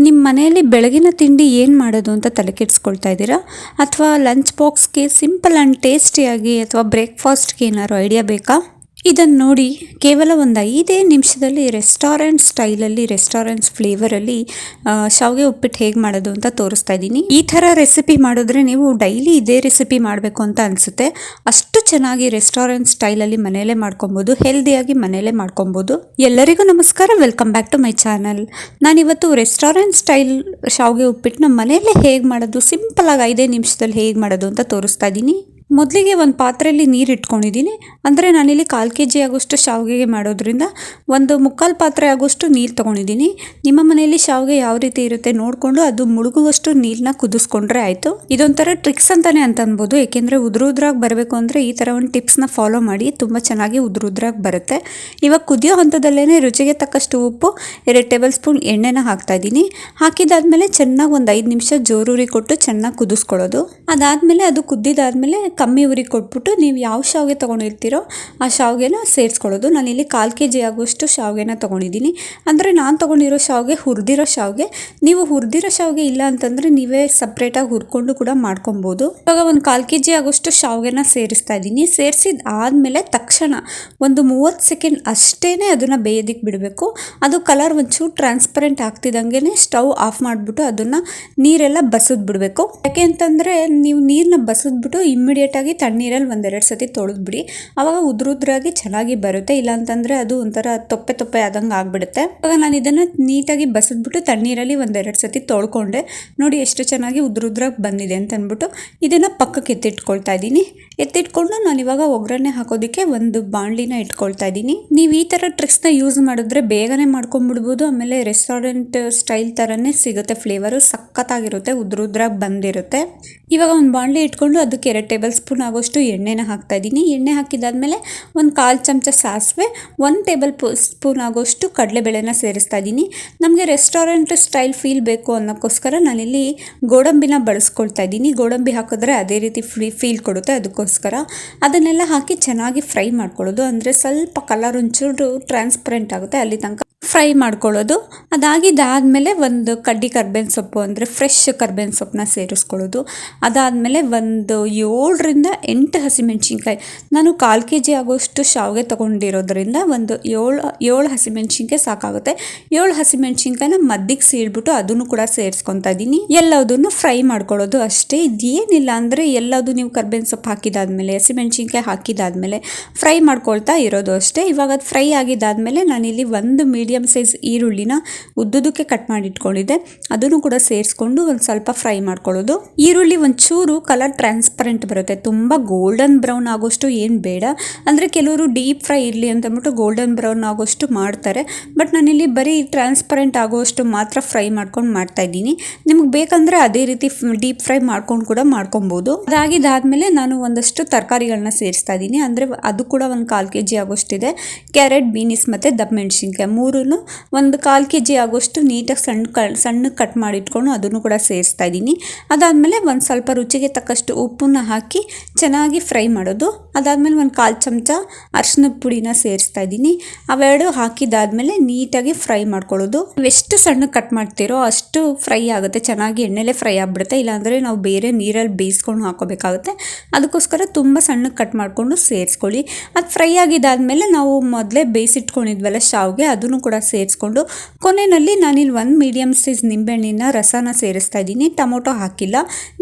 ನಿಮ್ಮ ಮನೆಯಲ್ಲಿ ಬೆಳಗಿನ ತಿಂಡಿ ಏನು ಮಾಡೋದು ಅಂತ ತಲೆ ಕೆಡಿಸ್ಕೊಳ್ತಾ ಇದ್ದೀರಾ? ಅಥವಾ ಲಂಚ್ ಬಾಕ್ಸ್ಗೆ ಸಿಂಪಲ್ ಆ್ಯಂಡ್ ಟೇಸ್ಟಿಯಾಗಿ ಅಥವಾ ಬ್ರೇಕ್ಫಾಸ್ಟ್ಗೆ ಏನಾದ್ರು ಐಡಿಯಾ ಬೇಕಾ? ಇದನ್ನು ನೋಡಿ ಕೇವಲ ಒಂದು 5 ನಿಮಿಷದಲ್ಲಿ ರೆಸ್ಟೋರೆಂಟ್ ಸ್ಟೈಲಲ್ಲಿ ರೆಸ್ಟೋರೆಂಟ್ಸ್ ಫ್ಲೇವರಲ್ಲಿ ಶಾವಿಗೆ ಉಪ್ಪಿಟ್ಟು ಹೇಗೆ ಮಾಡೋದು ಅಂತ ತೋರಿಸ್ತಾ ಇದ್ದೀನಿ. ಈ ಥರ ರೆಸಿಪಿ ಮಾಡಿದ್ರೆ ನೀವು ಡೈಲಿ ಇದೇ ರೆಸಿಪಿ ಮಾಡಬೇಕು ಅಂತ ಅನಿಸುತ್ತೆ. ಅಷ್ಟು ಚೆನ್ನಾಗಿ ರೆಸ್ಟೋರೆಂಟ್ ಸ್ಟೈಲಲ್ಲಿ ಮನೆಯಲ್ಲೇ ಮಾಡ್ಕೊಬೋದು, ಹೆಲ್ದಿಯಾಗಿ ಮನೆಯಲ್ಲೇ ಮಾಡ್ಕೊಬೋದು. ಎಲ್ಲರಿಗೂ ನಮಸ್ಕಾರ, welcome back to my channel. ನಾನಿವತ್ತು ರೆಸ್ಟೋರೆಂಟ್ ಸ್ಟೈಲ್ ಶಾವಿಗೆ ಉಪ್ಪಿಟ್ಟನ್ನ ಮನೆಯಲ್ಲೇ ಹೇಗೆ ಮಾಡೋದು, ಸಿಂಪಲಾಗಿ 5 ನಿಮಿಷದಲ್ಲಿ ಹೇಗೆ ಮಾಡೋದು ಅಂತ ತೋರಿಸ್ತಾ ಇದ್ದೀನಿ. ಮೊದಲಿಗೆ ಒಂದು ಪಾತ್ರೆಯಲ್ಲಿ ನೀರು ಇಟ್ಕೊಂಡಿದ್ದೀನಿ. ಅಂದರೆ ನಾನಿಲ್ಲಿ 1/4 kg ಆಗೋಷ್ಟು ಶಾವಿಗೆಗೆ ಮಾಡೋದ್ರಿಂದ 1/4 ಪಾತ್ರೆ ಆಗೋಷ್ಟು ನೀರು ತೊಗೊಂಡಿದ್ದೀನಿ. ನಿಮ್ಮ ಮನೆಯಲ್ಲಿ ಶಾವಿಗೆ ಯಾವ ರೀತಿ ಇರುತ್ತೆ ನೋಡಿಕೊಂಡು ಅದು ಮುಳುಗುವಷ್ಟು ನೀರನ್ನ ಕುದಿಸ್ಕೊಂಡ್ರೆ ಆಯಿತು. ಇದೊಂಥರ ಟ್ರಿಕ್ಸ್ ಅಂತಲೇ ಅಂತ ಅನ್ಬೋದು. ಏಕೆಂದರೆ ಉದುರುದ್ರಾಗಿ ಬರಬೇಕು ಅಂದರೆ ಈ ಥರ ಒಂದು ಟಿಪ್ಸ್ನ ಫಾಲೋ ಮಾಡಿ, ತುಂಬ ಚೆನ್ನಾಗಿ ಉದುರುದ್ರಾಗಿ ಬರುತ್ತೆ. ಇವಾಗ ಕುದಿಯೋ ಹಂತದಲ್ಲೇ ರುಚಿಗೆ ತಕ್ಕಷ್ಟು ಉಪ್ಪು, 2 ಟೇಬಲ್ ಸ್ಪೂನ್ ಎಣ್ಣೆನ ಹಾಕ್ತಾಯಿದ್ದೀನಿ. ಹಾಕಿದಾದ್ಮೇಲೆ ಚೆನ್ನಾಗಿ ಒಂದು 5 ನಿಮಿಷ ಜೋರೂರಿ ಕೊಟ್ಟು ಚೆನ್ನಾಗಿ ಕುದಿಸ್ಕೊಳ್ಳೋದು. ಅದಾದಮೇಲೆ ಅದು ಕುದ್ದಿದಾದ್ಮೇಲೆ ಕಮ್ಮಿ ಉರಿ ಕೊಟ್ಬಿಟ್ಟು ನೀವು ಯಾವ ಶಾವಿಗೆ ತೊಗೊಂಡಿರ್ತೀರೋ ಆ ಶಾವಿಗೆನ ಸೇರಿಸ್ಕೊಳ್ಳೋದು. ನಾನಿಲ್ಲಿ 1/4 kg ಆಗೋಷ್ಟು ಶಾವಿಗೆನ ತೊಗೊಂಡಿದ್ದೀನಿ. ಅಂದರೆ ನಾನು ತೊಗೊಂಡಿರೋ ಶಾವಿಗೆ ಹುರಿದಿರೋ ಶಾವಿಗೆ. ನೀವು ಹುರಿದಿರೋ ಶಾವಿಗೆ ಇಲ್ಲ ಅಂತಂದರೆ ನೀವೇ ಸಪ್ರೇಟಾಗಿ ಹುರ್ಕೊಂಡು ಕೂಡ ಮಾಡ್ಕೊಬೋದು. ಇವಾಗ ಒಂದು 1/4 kg ಆಗೋಷ್ಟು ಶಾವಿಗೆನ ಸೇರಿಸ್ತಾ ಇದ್ದೀನಿ. ಸೇರಿಸಿದ ಆದಮೇಲೆ ತಕ್ಷಣ ಒಂದು 30 ಸೆಕೆಂಡ್ ಅಷ್ಟೇ ಅದನ್ನು ಬೇಯೋದಕ್ಕೆ ಬಿಡಬೇಕು. ಅದು ಕಲರ್ ಒಂಚೂರು ಟ್ರಾನ್ಸ್ಪರೆಂಟ್ ಆಗ್ತಿದ್ದಂಗೆ ಸ್ಟವ್ ಆಫ್ ಮಾಡಿಬಿಟ್ಟು ಅದನ್ನು ನೀರೆಲ್ಲ ಬಸಿದ್ ಬಿಡಬೇಕು. ಯಾಕೆ ಅಂತಂದರೆ ನೀವು ನೀರನ್ನ ಬಸಿದ್ಬಿಟ್ಟು ಇಮ್ಮಿಡಿಯೇಟಾಗಿ ತಣ್ಣೀರಲ್ಲಿ 1-2 ಸತಿ ತೊಳೆದ್ಬಿಡಿ. ಆವಾಗ ಉದ್ರುದ್ರಾಗಿ ಚೆನ್ನಾಗಿ ಬರುತ್ತೆ. ಇಲ್ಲಾಂತಂದರೆ ಅದು ಒಂಥರ ತೊಪ್ಪೆ ತೊಪ್ಪೆ ಆದಂಗೆ ಆಗಿಬಿಡುತ್ತೆ. ಇವಾಗ ನಾನು ಇದನ್ನು ನೀಟಾಗಿ ಬಸಿದ್ಬಿಟ್ಟು ತಣ್ಣೀರಲ್ಲಿ 1-2 ಸತಿ ತೊಳ್ಕೊಂಡೆ. ನೋಡಿ ಎಷ್ಟು ಚೆನ್ನಾಗಿ ಉದ್ರುದ್ರಾಗಿ ಬಂದಿದೆ ಅಂತ ಅಂದ್ಬಿಟ್ಟು ಇದನ್ನು ಪಕ್ಕಕ್ಕೆ ಎತ್ತಿಟ್ಕೊಳ್ತಾ ಇದ್ದೀನಿ. ಎತ್ತಿಟ್ಕೊಂಡು ನಾನು ಇವಾಗ ಒಗ್ಗರಣೆ ಹಾಕೋದಕ್ಕೆ ಒಂದು ಬಾಣಲಿನ ಇಟ್ಕೊಳ್ತಾ ಇದ್ದೀನಿ. ನೀವು ಈ ಥರ ಟ್ರಿಕ್ಸ್ನ ಯೂಸ್ ಮಾಡಿದ್ರೆ ಬೇಗನೆ ಮಾಡ್ಕೊಂಡ್ಬಿಡ್ಬೋದು. ಆಮೇಲೆ ರೆಸ್ಟೋರೆಂಟ್ ಸ್ಟೈಲ್ ಥರನೇ ಸಿಗುತ್ತೆ. ಫ್ಲೇವರು ಸಖತ್ತಾಗಿರುತ್ತೆ, ಉದ್ರುದ್ರಾಗಿ ಬಂದಿರುತ್ತೆ. ಇವಾಗ ಒಂದು ಬಾಣಲಿ ಇಟ್ಕೊಂಡು ಅದಕ್ಕೆ 2 ಟೇಬಲ್ ಸ್ಪೂನ್ ಆಗೋಷ್ಟು ಎಣ್ಣೆನ ಹಾಕ್ತಾ ಇದ್ದೀನಿ. ಎಣ್ಣೆ ಹಾಕಿದಾದ್ಮೇಲೆ ಒಂದು 1/4 ಚಮಚ ಸಾಸಿವೆ, 1 ಟೇಬಲ್ ಸ್ಪೂನ್ ಆಗೋಷ್ಟು ಕಡಲೆಬೇಳೆನ ಸೇರಿಸ್ತಾ ಇದ್ದೀನಿ. ನಮಗೆ ರೆಸ್ಟೋರೆಂಟ್ ಸ್ಟೈಲ್ ಫೀಲ್ ಬೇಕು ಅನ್ನೋಕ್ಕೋಸ್ಕರ ನಾನಿಲ್ಲಿ ಗೋಡಂಬಿನ ಬಳಸ್ಕೊಳ್ತಾ ಇದ್ದೀನಿ. ಗೋಡಂಬಿ ಹಾಕಿದ್ರೆ ಅದೇ ರೀತಿ ಫೀಲ್ ಕೊಡುತ್ತೆ, ಅದಕ್ಕೋಸ್ಕರ ಅದನ್ನೆಲ್ಲ ಹಾಕಿ ಚೆನ್ನಾಗಿ ಫ್ರೈ ಮಾಡ್ಕೊಳ್ಳೋದು. ಅಂದರೆ ಸ್ವಲ್ಪ ಕಲರ್ ಒಂಚೂರು ಟ್ರಾನ್ಸ್ಪರೆಂಟ್ ಆಗುತ್ತೆ, ಅಲ್ಲಿ ತನಕ ಫ್ರೈ ಮಾಡ್ಕೊಳ್ಳೋದು. ಅದಾಗಿದ್ದಾದಮೇಲೆ ಒಂದು ಕಡ್ಡಿ ಕರ್ಬೇವಿನ ಸೊಪ್ಪು ಅಂದರೆ ಫ್ರೆಶ್ ಕರ್ಬೇವಿನ ಸೊಪ್ಪನ್ನ ಸೇರಿಸ್ಕೊಳ್ಳೋದು. ಅದಾದಮೇಲೆ ಒಂದು 7ರಿಂದ 8 ಹಸಿಮೆಣ್ಸಿನ್ಕಾಯಿ. ನಾನು 1/4 kg ಆಗೋಷ್ಟು ಶಾವಿಗೆ ತೊಗೊಂಡಿರೋದ್ರಿಂದ ಒಂದು 7 ಹಸಿಮೆಣ್ಸಿನ್ಕಾಯಿ ಸಾಕಾಗುತ್ತೆ. 7 ಹಸಿಮೆಣ್ಸಿನ್ಕಾಯಿನ ಮದ್ದಿಗೆ ಸೀಳ್ಬಿಟ್ಟು ಅದನ್ನು ಕೂಡ ಸೇರಿಸ್ಕೊತಾ ಇದ್ದೀನಿ. ಎಲ್ಲದನ್ನು ಫ್ರೈ ಮಾಡ್ಕೊಳ್ಳೋದು ಅಷ್ಟೇ. ಇದೇನಿಲ್ಲ ಅಂದರೆ ಎಲ್ಲದು ನೀವು ಕರ್ಬೇವಿನ ಸೊಪ್ಪು ಹಾಕಿದಾದ್ಮೇಲೆ ಹಸಿಮೆಣ್ಸಿನ್ಕಾಯಿ ಹಾಕಿದಾದ್ಮೇಲೆ ಫ್ರೈ ಮಾಡ್ಕೊಳ್ತಾ ಇರೋದು ಅಷ್ಟೇ. ಇವಾಗ ಅದು ಫ್ರೈ ಆಗಿದ್ದಾದಮೇಲೆ ನಾನಿಲ್ಲಿ ಒಂದು ಮೀಡಿಯಮ್ ಸೈಜ್ ಈರುಳ್ಳಿನ ಉದ್ದುದಕ್ಕೆ ಕಟ್ ಮಾಡಿ ಇಟ್ಕೊಂಡಿದ್ದೆ. ಅದನ್ನು ಕೂಡ ಸೇರಿಸ್ಕೊಂಡು ಒಂದು ಸ್ವಲ್ಪ ಫ್ರೈ ಮಾಡ್ಕೊಳ್ಳೋದು. ಈರುಳ್ಳಿ ಒಂಚೂರು ಕಲರ್ ಟ್ರಾನ್ಸ್ಪರೆಂಟ್ ಬರುತ್ತೆ, ತುಂಬ ಗೋಲ್ಡನ್ ಬ್ರೌನ್ ಆಗೋಷ್ಟು ಏನು ಬೇಡ. ಅಂದರೆ ಕೆಲವರು ಡೀಪ್ ಫ್ರೈ ಇರಲಿ ಅಂತ ಅಂದ್ಬಿಟ್ಟು ಗೋಲ್ಡನ್ ಬ್ರೌನ್ ಆಗೋಷ್ಟು ಮಾಡ್ತಾರೆ. ಬಟ್ ನಾನಿಲ್ಲಿ ಬರೀ ಟ್ರಾನ್ಸ್ಪರೆಂಟ್ ಆಗೋಷ್ಟು ಮಾತ್ರ ಫ್ರೈ ಮಾಡ್ಕೊಂಡು ಮಾಡ್ತಾ ಇದ್ದೀನಿ. ನಿಮಗೆ ಬೇಕಂದರೆ ಅದೇ ರೀತಿ ಡೀಪ್ ಫ್ರೈ ಮಾಡ್ಕೊಂಡು ಕೂಡ ಮಾಡ್ಕೊಬೋದು. ಅದಾಗಿದ್ದಾದಮೇಲೆ ನಾನು ಒಂದಷ್ಟು ತರಕಾರಿಗಳನ್ನ ಸೇರಿಸ್ತಾ ಇದ್ದೀನಿ. ಅಂದರೆ ಅದು ಕೂಡ ಒಂದು 1/4 kg ಆಗೋಷ್ಟಿದೆ. ಕ್ಯಾರೆಟ್, ಬೀನಿಸ್ ಮತ್ತು ದಪ್ಪ ಮೆಣಸಿನ್ಕಾಯಿ ಮೂರನ್ನು ಒಂದು 1/4 kg ಆಗೋಷ್ಟು ನೀಟಾಗಿ ಸಣ್ಣ ಕಟ್ ಮಾಡಿಟ್ಕೊಂಡು ಅದನ್ನು ಕೂಡ ಸೇರಿಸ್ತಾ ಇದ್ದೀನಿ. ಅದಾದಮೇಲೆ ಒಂದು ಸ್ವಲ್ಪ ರುಚಿಗೆ ತಕ್ಕಷ್ಟು ಉಪ್ಪನ್ನ ಹಾಕಿ ಚೆನ್ನಾಗಿ ಫ್ರೈ ಮಾಡೋದು. ಅದಾದಮೇಲೆ ಒಂದು 1/4 ಚಮಚ ಅರಿಶಿನದ ಪುಡಿನ ಸೇರಿಸ್ತಾ ಇದ್ದೀನಿ. ಅವೆರಡು ಹಾಕಿದಾದ್ಮೇಲೆ ನೀಟಾಗಿ ಫ್ರೈ ಮಾಡ್ಕೊಳ್ಳೋದು. ಎಷ್ಟು ಸಣ್ಣ ಕಟ್ ಮಾಡ್ತೀರೋ ಅಷ್ಟು ಫ್ರೈ ಆಗುತ್ತೆ, ಚೆನ್ನಾಗಿ ಎಣ್ಣೆಲೆ ಫ್ರೈ ಆಗಿಬಿಡುತ್ತೆ. ಇಲ್ಲಾಂದರೆ ನಾವು ಬೇರೆ ನೀರಲ್ಲಿ ಬೇಯಿಸ್ಕೊಂಡು ಹಾಕೋಬೇಕಾಗುತ್ತೆ. ಅದಕ್ಕೋಸ್ಕರ ತುಂಬ ಸಣ್ಣ ಕಟ್ ಮಾಡಿಕೊಂಡು ಸೇರಿಸ್ಕೊಳ್ಳಿ. ಅದು ಫ್ರೈ ಆಗಿದ್ದಾದಮೇಲೆ ನಾವು ಮೊದಲೇ ಬೇಯಿಸಿಟ್ಕೊಂಡಿದ್ವಲ್ಲ ಶಾವಿಗೆ, ಅದನ್ನು ಕೂಡ ಸೇರಿಸ್ಕೊಂಡು ಕೊನೆಯಲ್ಲಿ ನಾನಿಲ್ಲಿ 1 ಮೀಡಿಯಮ್ ಸೈಜ್ ನಿಂಬೆಹಣ್ಣಿನ ರಸನ ಸೇರಿಸ್ತಾ ಇದ್ದೀನಿ. ಟೊಮೊಟೊ ಹಾಕಿಲ್ಲ,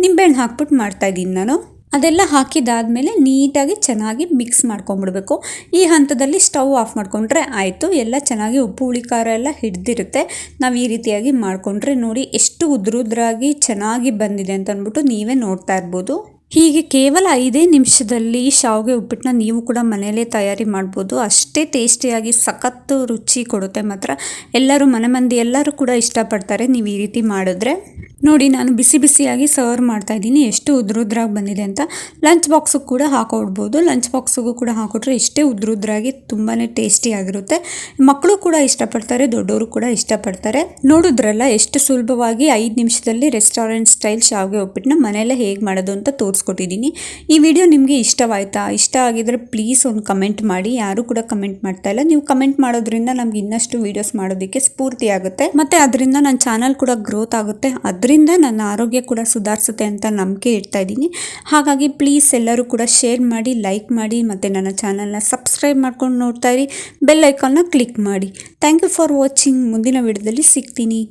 ನಿಂಬೆಹಣ್ಣು ಹಾಕ್ಬಿಟ್ಟು ಮಾಡ್ತಾ ಇದ್ದೀನಿ ನಾನು. ಅದೆಲ್ಲ ಹಾಕಿದಾದ್ಮೇಲೆ ನೀಟಾಗಿ ಚೆನ್ನಾಗಿ ಮಿಕ್ಸ್ ಮಾಡ್ಕೊಂಬಿಡ್ಬೇಕು. ಈ ಹಂತದಲ್ಲಿ ಸ್ಟವ್ ಆಫ್ ಮಾಡಿಕೊಂಡ್ರೆ ಆಯಿತು. ಎಲ್ಲ ಚೆನ್ನಾಗಿ ಉಪ್ಪು ಹುಳಿ ಖಾರ ಎಲ್ಲ ಹಿಡ್ದಿರುತ್ತೆ. ನಾವು ಈ ರೀತಿಯಾಗಿ ಮಾಡಿಕೊಂಡ್ರೆ ನೋಡಿ ಎಷ್ಟು ಉದ್ರುದ್ರಾಗಿ ಚೆನ್ನಾಗಿ ಬಂದಿದೆ ಅಂತ ಅಂದ್ಬಿಟ್ಟು ನೀವೇ ನೋಡ್ತಾ ಇರ್ಬೋದು. ಹೀಗೆ ಕೇವಲ 5 ನಿಮಿಷದಲ್ಲಿ ಶಾವಿಗೆ ಉಪ್ಪಿಟ್ಟನ್ನ ನೀವು ಕೂಡ ಮನೆಯಲ್ಲೇ ತಯಾರಿ ಮಾಡ್ಬೋದು. ಅಷ್ಟೇ ಟೇಸ್ಟಿಯಾಗಿ ಸಖತ್ತು ರುಚಿ ಕೊಡುತ್ತೆ ಮಾತ್ರ. ಎಲ್ಲರೂ ಮನೆ ಮಂದಿ ಎಲ್ಲರೂ ಕೂಡ ಇಷ್ಟಪಡ್ತಾರೆ ನೀವು ಈ ರೀತಿ ಮಾಡಿದ್ರೆ. ನೋಡಿ ನಾನು ಬಿಸಿ ಬಿಸಿಯಾಗಿ ಸರ್ವ್ ಮಾಡ್ತಾ ಇದ್ದೀನಿ. ಎಷ್ಟು ಉದ್ರುದ್ರಾಗಿ ಬಂದಿದೆ ಅಂತ. ಲಂಚ್ ಬಾಕ್ಸಿಗೆ ಕೂಡ ಹಾಕೊಡ್ಬೋದು. ಲಂಚ್ ಬಾಕ್ಸಿಗೂ ಕೂಡ ಹಾಕೊಟ್ರೆ ಇಷ್ಟೇ ಉದ್ರುದ್ರಾಗಿ ತುಂಬಾ ಟೇಸ್ಟಿಯಾಗಿರುತ್ತೆ. ಮಕ್ಕಳು ಕೂಡ ಇಷ್ಟಪಡ್ತಾರೆ, ದೊಡ್ಡವರು ಕೂಡ ಇಷ್ಟಪಡ್ತಾರೆ. ನೋಡಿದ್ರಲ್ಲ ಎಷ್ಟು ಸುಲಭವಾಗಿ 5 ನಿಮಿಷದಲ್ಲಿ ರೆಸ್ಟೋರೆಂಟ್ ಸ್ಟೈಲ್ ಶಾವಿಗೆ ಉಪ್ಪಿಟ್ಟನ್ನ ಮನೆಯಲ್ಲೇ ಹೇಗೆ ಮಾಡೋದು ಅಂತ ತೋರಿಸ್ಕೊಟ್ಟಿದ್ದೀನಿ. ಈ ವಿಡಿಯೋ ನಿಮಗೆ ಇಷ್ಟವಾಯ್ತಾ? ಇಷ್ಟ ಆಗಿದ್ರೆ ಪ್ಲೀಸ್ ಒಂದು ಕಮೆಂಟ್ ಮಾಡಿ. ಯಾರು ಕೂಡ ಕಮೆಂಟ್ ಮಾಡ್ತಾ ಇಲ್ಲ. ನೀವು ಕಮೆಂಟ್ ಮಾಡೋದ್ರಿಂದ ನಮ್ಗೆ ಇನ್ನಷ್ಟು ವೀಡಿಯೋಸ್ ಮಾಡೋದಕ್ಕೆ ಸ್ಫೂರ್ತಿ ಆಗುತ್ತೆ. ಮತ್ತು ಅದರಿಂದ ನನ್ನ ಚಾನಲ್ ಕೂಡ ಗ್ರೋತ್ ಆಗುತ್ತೆ. ಅದರಿಂದ ನನ್ನ ಆರೋಗ್ಯ ಕೂಡ ಸುಧಾರಿಸುತ್ತೆ ಅಂತ ನಂಬಿಕೆ ಇಡ್ತಾ ಇದ್ದೀನಿ. ಹಾಗಾಗಿ ಪ್ಲೀಸ್ ಎಲ್ಲರೂ ಕೂಡ ಶೇರ್ ಮಾಡಿ, ಲೈಕ್ ಮಾಡಿ ಮತ್ತು ನನ್ನ ಚಾನಲ್ನ ಸಬ್ಸ್ಕ್ರೈಬ್ ಮಾಡ್ಕೊಂಡು ನೋಡ್ತಾ ಇರಿ. ಬೆಲ್ ಐಕಾನ್ನ ಕ್ಲಿಕ್ ಮಾಡಿ. Thank you for watching. ಮುಂದಿನ ವಿಡಿಯೋದಲ್ಲಿ ಸಿಗ್ತೀನಿ.